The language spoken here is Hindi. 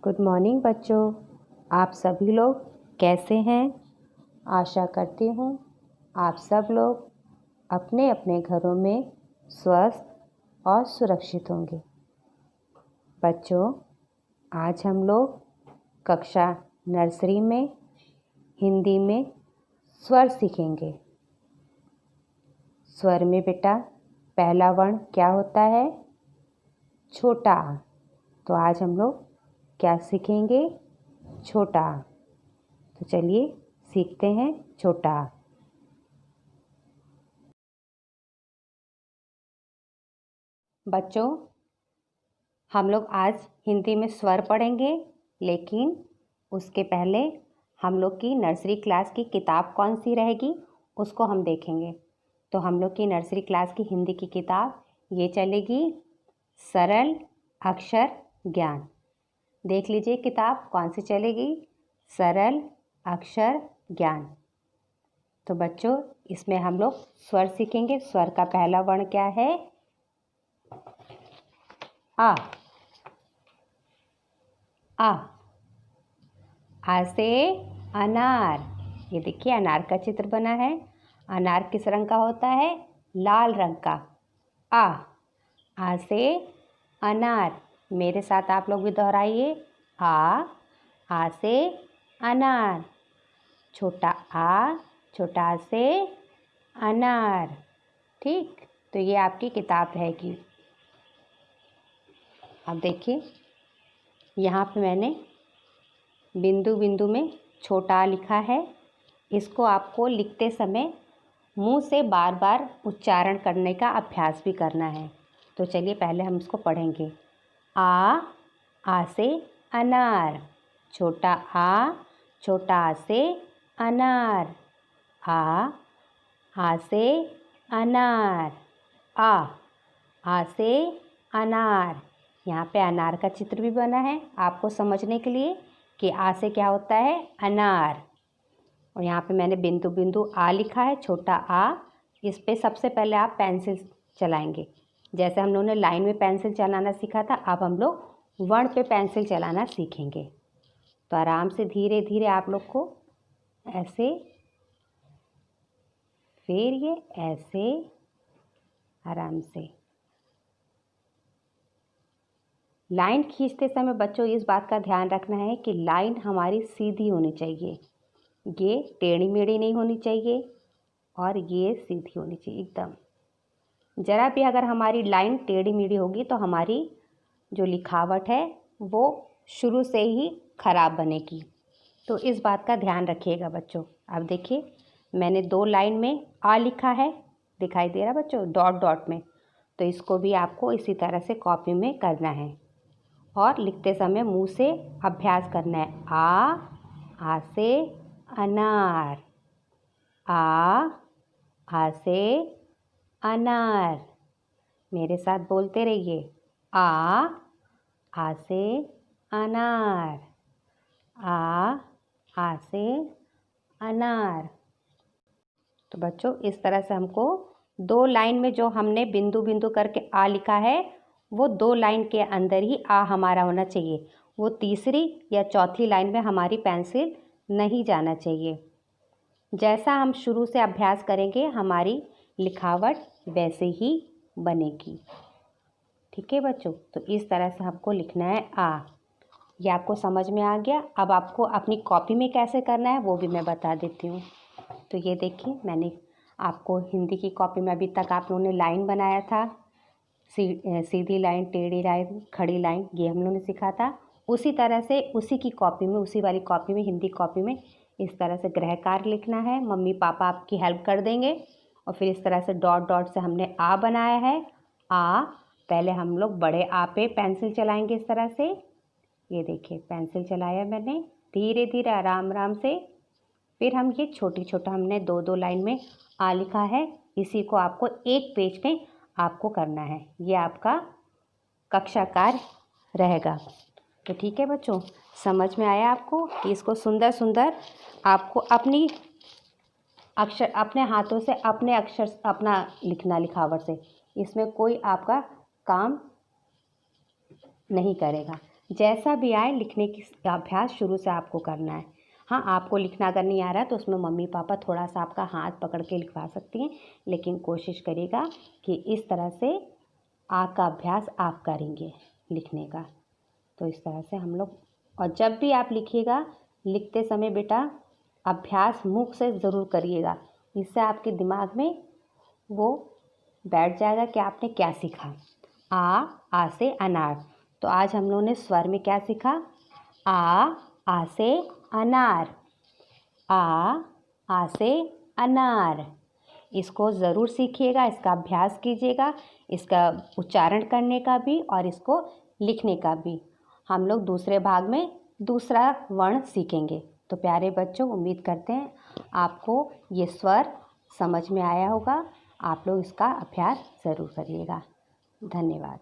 गुड मॉर्निंग बच्चों। आप सभी लोग कैसे हैं? आशा करती हूँ आप सब लोग अपने अपने घरों में स्वस्थ और सुरक्षित होंगे। बच्चों, आज हम लोग कक्षा नर्सरी में हिंदी में स्वर सीखेंगे। स्वर में बेटा पहला वर्ण क्या होता है? छोटा आ। तो आज हम लोग क्या सीखेंगे? छोटा आ। तो चलिए सीखते हैं छोटा आ। बच्चों, हम लोग आज हिंदी में स्वर पढ़ेंगे, लेकिन उसके पहले हम लोग की नर्सरी क्लास की किताब कौन सी रहेगी उसको हम देखेंगे। तो हम लोग की नर्सरी क्लास की हिंदी की किताब ये चलेगी, सरल अक्षर ज्ञान। देख लीजिए किताब कौन सी चलेगी, सरल अक्षर ज्ञान। तो बच्चों, इसमें हम लोग स्वर सीखेंगे। स्वर का पहला वर्ण क्या है? आ। आ। आ से अनार। ये देखिए अनार का चित्र बना है। अनार किस रंग का होता है? लाल रंग का। आ। आ से अनार। मेरे साथ आप लोग भी दोहराइए। आ से अनार। छोटा आ से अनार। ठीक, तो ये आपकी किताब रहेगी। अब देखिए यहाँ पे मैंने बिंदु बिंदु में छोटा आ लिखा है। इसको आपको लिखते समय मुंह से बार बार उच्चारण करने का अभ्यास भी करना है। तो चलिए पहले हम इसको पढ़ेंगे। आ से अनार। छोटा आ से अनार। आ से अनार। आ से अनार। यहाँ पे अनार का चित्र भी बना है आपको समझने के लिए कि आ से क्या होता है? अनार। और यहाँ पे मैंने बिंदु बिंदु आ लिखा है, छोटा आ। इस पे सबसे पहले आप पेंसिल चलाएंगे। जैसे हम लोगों ने लाइन में पेंसिल चलाना सीखा था, अब हम लोग वर्ण पे पेंसिल चलाना सीखेंगे। तो आराम से धीरे धीरे आप लोग को ऐसे, फिर ये ऐसे आराम से। लाइन खींचते समय बच्चों इस बात का ध्यान रखना है कि लाइन हमारी सीधी होनी चाहिए। ये टेढ़ी मेढ़ी नहीं होनी चाहिए और ये सीधी होनी चाहिए एकदम। ज़रा भी अगर हमारी लाइन टेढ़ी मेढ़ी होगी तो हमारी जो लिखावट है वो शुरू से ही खराब बनेगी। तो इस बात का ध्यान रखिएगा बच्चों। अब देखिए मैंने 2 लाइन में आ लिखा है, दिखाई दे रहा बच्चों, डॉट डॉट में। तो इसको भी आपको इसी तरह से कॉपी में करना है और लिखते समय मुंह से अभ्यास करना है। आ से अनार। आ से अनार। मेरे साथ बोलते रहिए। आ से अनार। आ से अनार। तो बच्चों इस तरह से हमको 2 लाइन में जो हमने बिंदु बिंदु करके आ लिखा है वो 2 लाइन के अंदर ही आ हमारा होना चाहिए। वो तीसरी या चौथी लाइन में हमारी पेंसिल नहीं जाना चाहिए। जैसा हम शुरू से अभ्यास करेंगे हमारी लिखावट वैसे ही बनेगी। ठीक है बच्चों, तो इस तरह से हमको लिखना है आ। ये आपको समझ में आ गया। अब आपको अपनी कॉपी में कैसे करना है वो भी मैं बता देती हूँ। तो ये देखिए मैंने आपको हिंदी की कॉपी में अभी तक आप लोगों ने लाइन बनाया था, सीधी लाइन, टेढ़ी लाइन, खड़ी लाइन, ये हम लोगों ने सीखा था। उसी तरह से उसी की कॉपी में, उसी वाली कॉपी में, हिंदी कॉपी में इस तरह से गृह कार्य लिखना है। मम्मी पापा आपकी हेल्प कर देंगे। और फिर इस तरह से डॉट डॉट से हमने आ बनाया है। आ, पहले हम लोग बड़े आ पे पेंसिल चलाएंगे इस तरह से। ये देखिए पेंसिल चलाया मैंने, धीरे धीरे आराम आराम से। फिर हम ये छोटी छोटा हमने 2 लाइन में आ लिखा है, इसी को आपको एक पेज में आपको करना है। ये आपका कक्षा कार्य रहेगा। तो ठीक है बच्चों, समझ में आया आपको कि इसको सुंदर सुंदर आपको अपनी अक्षर, अपने हाथों से अपने अक्षर अपना लिखना, लिखावट से। इसमें कोई आपका काम नहीं करेगा। जैसा भी आए लिखने की अभ्यास शुरू से आपको करना है। हाँ, आपको लिखना अगर नहीं आ रहा है तो उसमें मम्मी पापा थोड़ा सा आपका हाथ पकड़ के लिखवा सकती हैं, लेकिन कोशिश करिएगा कि इस तरह से आ का अभ्यास आप करेंगे लिखने का। तो इस तरह से हम लोग, और जब भी आप लिखिएगा, लिखते समय बेटा अभ्यास मुख से ज़रूर करिएगा। इससे आपके दिमाग में वो बैठ जाएगा कि आपने क्या सीखा। आ से अनार। तो आज हम लोगों ने स्वर में क्या सीखा? आ से अनार, आ से अनार। इसको ज़रूर सीखिएगा, इसका अभ्यास कीजिएगा, इसका उच्चारण करने का भी और इसको लिखने का भी। हम लोग दूसरे भाग में दूसरा वर्ण सीखेंगे। तो प्यारे बच्चों, उम्मीद करते हैं आपको ये स्वर समझ में आया होगा। आप लोग इसका अभ्यास ज़रूर करिएगा। धन्यवाद।